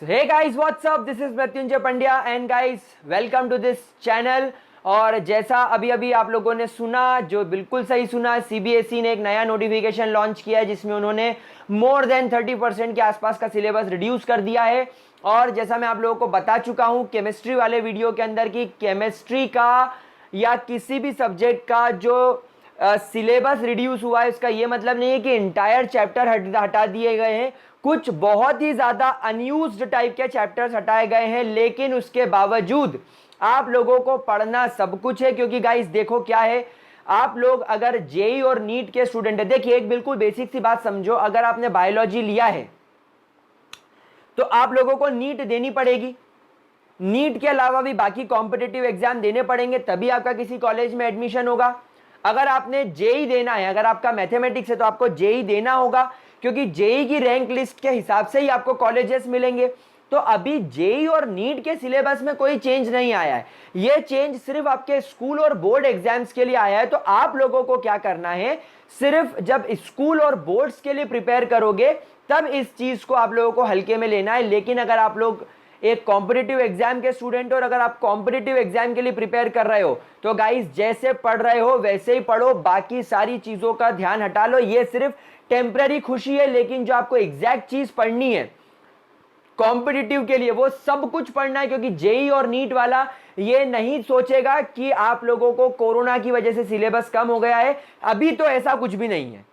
hey guys, what's up? This is Mrityunjay Pandya and guys, welcome to this channel। और जैसा अभी आप लोगों ने सुना, जो बिल्कुल सही सुना, सीबीएसई ने एक नया नोटिफिकेशन लॉन्च किया है जिसमें उन्होंने मोर देन 30% के आसपास का सिलेबस रिड्यूस कर दिया है। और जैसा मैं आप लोगों को बता चुका हूं केमिस्ट्री वाले वीडियो के अंदर कि केमिस्ट्री का या किसी भी सब्जेक्ट का जो सिलेबस रिड्यूस हुआ है इसका ये मतलब नहीं है कि इंटायर चैप्टर हटा दिए गए हैं। कुछ बहुत ही ज्यादा अनयूज्ड टाइप के चैप्टर्स हटाए गए हैं, लेकिन उसके बावजूद आप लोगों को पढ़ना सब कुछ है। क्योंकि गाइस देखो क्या है, आप लोग अगर जेई और नीट के स्टूडेंट है, देखिए एक बिल्कुल बेसिक सी बात समझो, अगर आपने बायोलॉजी लिया है तो आप लोगों को नीट देनी पड़ेगी। नीट के अलावा भी बाकी कॉम्पिटिटिव एग्जाम देने पड़ेंगे, तभी आपका किसी कॉलेज में एडमिशन होगा। अगर आपने जेई देना है, अगर आपका मैथमेटिक्स है तो आपको जेई देना होगा, क्योंकि जेई की रैंक लिस्ट के हिसाब से ही आपको कॉलेजेस मिलेंगे। तो अभी जेई और नीट के सिलेबस में कोई चेंज नहीं आया है, ये चेंज सिर्फ आपके स्कूल और बोर्ड एग्जाम्स के लिए आया है। तो आप लोगों को क्या करना है, सिर्फ जब स्कूल और बोर्ड्स के लिए प्रिपेयर करोगे तब इस चीज को आप लोगों को हल्के में लेना है। लेकिन अगर आप लोग एक कॉम्पिटिटिव एग्जाम के स्टूडेंट हो और अगर आप कॉम्पिटिटिव एग्जाम के लिए प्रिपेयर कर रहे हो तो गाइस जैसे पढ़ रहे हो वैसे ही पढ़ो, बाकी सारी चीजों का ध्यान हटा लो। ये सिर्फ टेम्पररी खुशी है, लेकिन जो आपको एग्जैक्ट चीज पढ़नी है कॉम्पिटिटिव के लिए वो सब कुछ पढ़ना है। क्योंकि जेई और नीट वाला ये नहीं सोचेगा कि आप लोगों को कोरोना की वजह से सिलेबस कम हो गया है, अभी तो ऐसा कुछ भी नहीं है,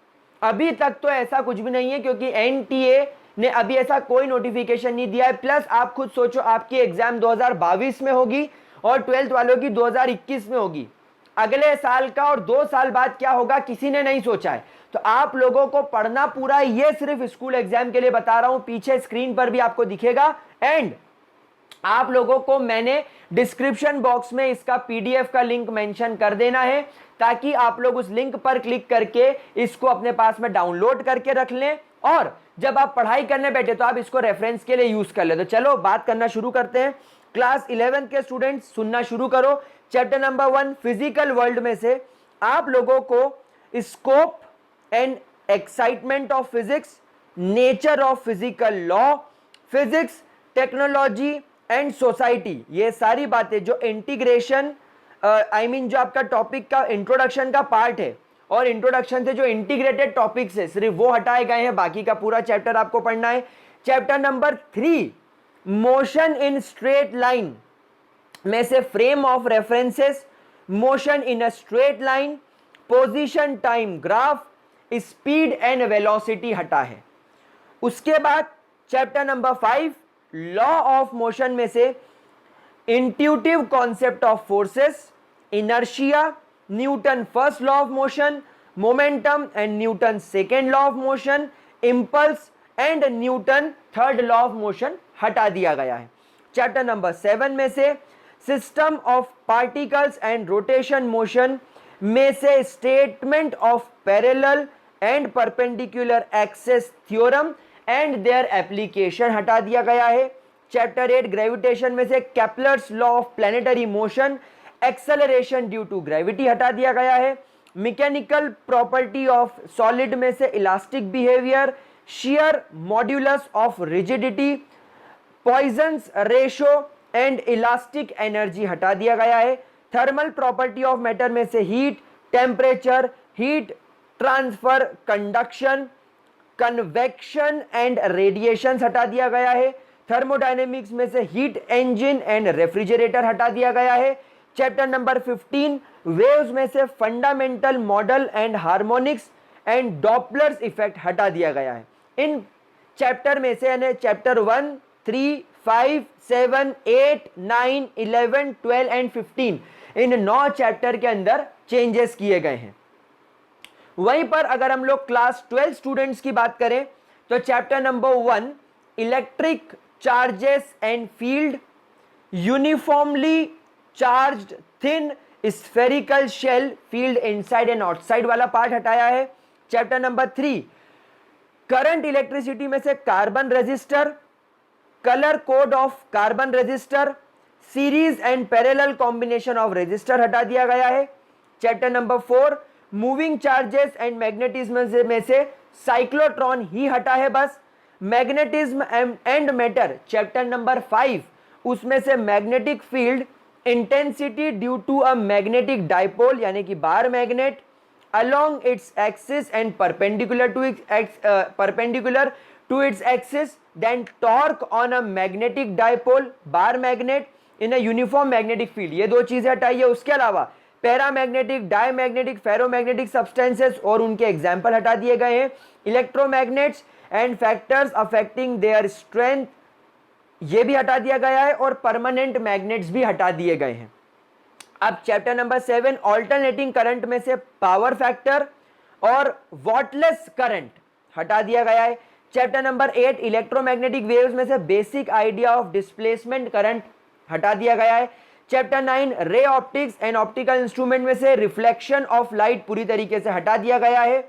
अभी तक तो ऐसा कुछ भी नहीं है, क्योंकि एनटीए ने अभी ऐसा कोई नोटिफिकेशन नहीं दिया है। प्लस आप खुद सोचो, आपकी एग्जाम 2022 में होगी और 12th वालों की 2021 में होगी। अगले साल का और 2 साल बाद क्या होगा किसी ने नहीं सोचा है। तो आप लोगों को पढ़ना पूरा, ये सिर्फ स्कूल एग्जाम के लिए बता रहा हूं, पीछे स्क्रीन पर भी आपको दिखेगा। एंड आप लोगों को मैंने डिस्क्रिप्शन बॉक्स में इसका पीडीएफ का लिंक मेंशन कर देना है, ताकि आप लोग उस लिंक पर क्लिक करके इसको अपने पास में डाउनलोड करके रख लें और जब आप पढ़ाई करने बैठे तो आप इसको रेफरेंस के लिए यूज कर ले। तो चलो बात करना शुरू करते हैं। क्लास 11th के स्टूडेंट्स सुनना शुरू करो। चैप्टर नंबर 1 फिजिकल वर्ल्ड में से आप लोगों को scope and excitement of physics, nature of physical law, physics, technology and society, ये सारी बातें जो इंटीग्रेशन जो आपका टॉपिक का इंट्रोडक्शन का पार्ट है और इंट्रोडक्शन से जो इंटीग्रेटेड टॉपिक्स है सिर्फ वो हटाए गए हैं, बाकी का पूरा चैप्टर आपको पढ़ना है। Chapter number 3 motion in straight line में से frame of references, motion in a straight line, position time graph, speed and velocity हटा है। उसके बाद chapter number 5 law of motion में से intuitive concept of forces, inertia, Newton first law of motion, momentum and Newton second law of motion, impulse and Newton third law of motion हटा दिया गया है। चैप्टर नंबर 7 में से system of particles and rotation motion में से statement of parallel and perpendicular axes theorem and their application हटा दिया गया है। चैप्टर 8 ग्रेविटेशन में से Kepler's law of planetary motion, acceleration due to gravity हटा दिया गया है। मैकेनिकल प्रॉपर्टी ऑफ सॉलिड में से elastic behaviour, shear modulus of rigidity, Poisson's ratio and elastic energy हटा दिया गया है। थर्मल प्रॉपर्टी ऑफ मैटर में से heat, temperature, heat transfer, conduction, convection and radiation हटा दिया गया है। थर्मोडायनेमिक्स में से हीट इंजन एंड रेफ्रिजरेटर हटा दिया गया है। चैप्टर नंबर 15 वेव्स में से fundamental model and harmonics and Doppler's effect हटा दिया गया है। इन चैप्टर में से यानी चैप्टर 1, 3, 5, 7, 8, 9, 11, 12 एंड 15 इन 9 चैप्टर के अंदर चेंजेस किए गए हैं। वहीं पर अगर हम लोग क्लास 12 स्टूडेंट्स की बात करें तो chapter number 1 electric charges and field, uniformly charged thin spherical shell field inside and outside वाला पार्ट हटाया है। चैप्टर नंबर 3 करंट इलेक्ट्रिसिटी में से carbon resistor, colour code of carbon resistor, series and parallel combination of resistor हटा दिया गया है। Chapter number 4 moving charges and magnetism में से साइक्लोट्रॉन ही हटा है बस। Magnetism and matter chapter number 5, उसमें से magnetic field intensity due to a magnetic dipole यानी कि bar magnet along its axis and perpendicular to its axis, then torque on a magnetic dipole bar magnet in a uniform magnetic field. ये दो चीजें हटाइए। उसके अलावा paramagnetic, diamagnetic, ferromagnetic substances और उनके एग्जाम्पल हटा दिए गए हैं। Electromagnets and factors affecting their strength ये भी हटा दिया गया है और परमानेंट मैग्नेट्स भी हटा दिए गए हैं। अब चैप्टर नंबर 7 ऑल्टरनेटिंग करंट में से पावर फैक्टर और वॉटलेस करंट हटा दिया गया है। चैप्टर नंबर 8 इलेक्ट्रोमैग्नेटिक वेव्स में से basic idea of displacement current हटा दिया गया है। Chapter 9 ray optics and optical instrument में से रिफ्लेक्शन ऑफ लाइट पूरी तरीके से हटा दिया गया है,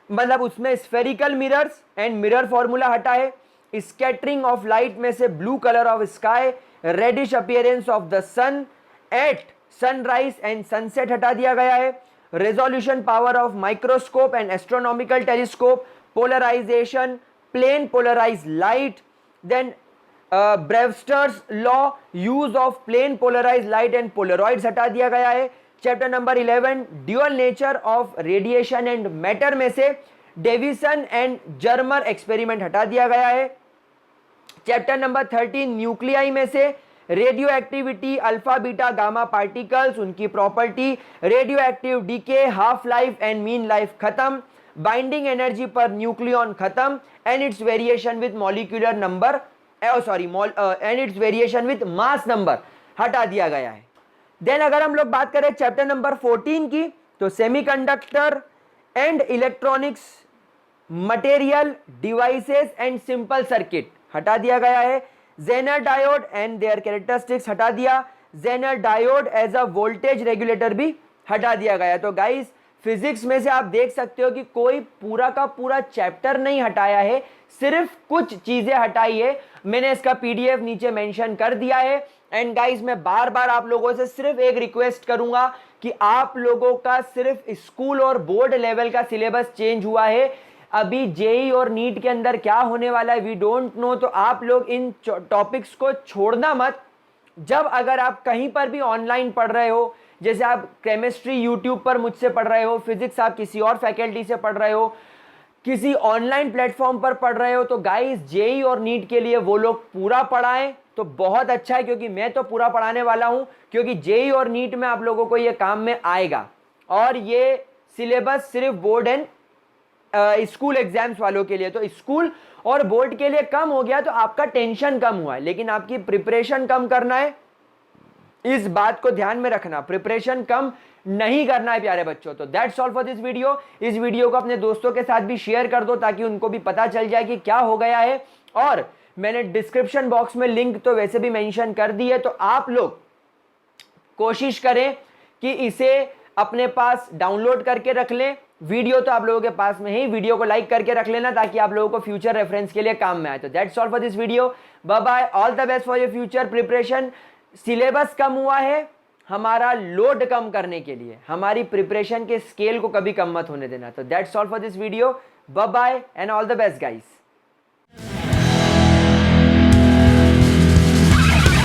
मतलब उसमें spherical mirrors and mirror formula हटा है। स्कैटरिंग ऑफ लाइट में से blue colour of sky, reddish appearance of the sun at sunrise and sunset हटा दिया गया है। Resolution power of microscope and astronomical telescope, polarization, plane polarize light, then Brewster's law, use of plane polarize light and polaroids हटा दिया गया है। Chapter number 11 dual nature of radiation and matter में से डेविसन एंड जर्मर एक्सपेरिमेंट हटा दिया गया है। चैप्टर नंबर 13 न्यूक्लियाई में से radioactivity, alpha beta gamma particles, उनकी property, radioactive decay, half life and mean life खत्म, बाइंडिंग एनर्जी पर न्यूक्लियन खत्म and its variation with molecular number and its variation with mass number हटा दिया गया है। Then अगर हम लोग बात करें चैप्टर नंबर 14 की, तो semiconductor and electronics, material, devices and simple circuit हटा दिया गया है। Zener diode and their characteristics हटा दिया। Zener diode as a voltage regulator भी हटा दिया गया। तो गाइस फिजिक्स में से आप देख सकते हो कि कोई पूरा का पूरा चैप्टर नहीं हटाया है, सिर्फ कुछ चीजें हटाई है। मैंने इसका पीडीएफ नीचे मेंशन कर दिया है। एंड गाइस मैं बार बार आप लोगों से सिर्फ एक रिक्वेस्ट करूंगा कि आप लोगों का सिर्फ स्कूल और बोर्ड लेवल का सिलेबस चेंज हुआ है, अभी जेई और नीट के अंदर क्या होने वाला है वी डोंट नो। तो आप लोग इन टॉपिक्स को छोड़ना मत। जब अगर आप कहीं पर भी ऑनलाइन पढ़ रहे हो, जैसे आप केमिस्ट्री यूट्यूब पर मुझसे पढ़ रहे हो, फिजिक्स आप किसी और फैकल्टी से पढ़ रहे हो, किसी ऑनलाइन प्लेटफॉर्म पर पढ़ रहे हो, तो गाइस जेई और नीट के लिए वो लोग पूरा पढ़ाएं तो बहुत अच्छा है, क्योंकि मैं तो पूरा पढ़ाने वाला हूं, क्योंकि जेई और नीट में आप लोगों को ये काम में आएगा। और ये सिलेबस सिर्फ बोर्ड एंड स्कूल एग्जाम्स वालों के लिए, तो स्कूल और बोर्ड के लिए कम हो गया तो आपका टेंशन कम हुआ है, लेकिन आपकी प्रिपरेशन कम करना है, इस बात को ध्यान में रखना, प्रिपरेशन कम नहीं करना है प्यारे बच्चों। तो that's all for this video. इस वीडियो को अपने दोस्तों के साथ भी शेयर कर दो ताकि उनको भी पता चल जाए कि क्या हो गया है। और मैंने डिस्क्रिप्शन बॉक्स में लिंक तो वैसे भी मेंशन कर दी है, तो आप लोग कोशिश करें कि इसे अपने पास डाउनलोड करके रख लें। वीडियो तो आप लोगों के पास में ही, वीडियो को लाइक करके रख लेना ताकि आप लोगों को फ्यूचर रेफरेंस के लिए काम में आए। तो that's all for this video, bye bye, all the best for your future preparation. Syllabus कम हुआ है हमारा लोड कम करने के लिए, हमारी प्रिपरेशन के स्केल को कभी कम मत होने देना। तो that's all for this video, bye bye and all the best guys.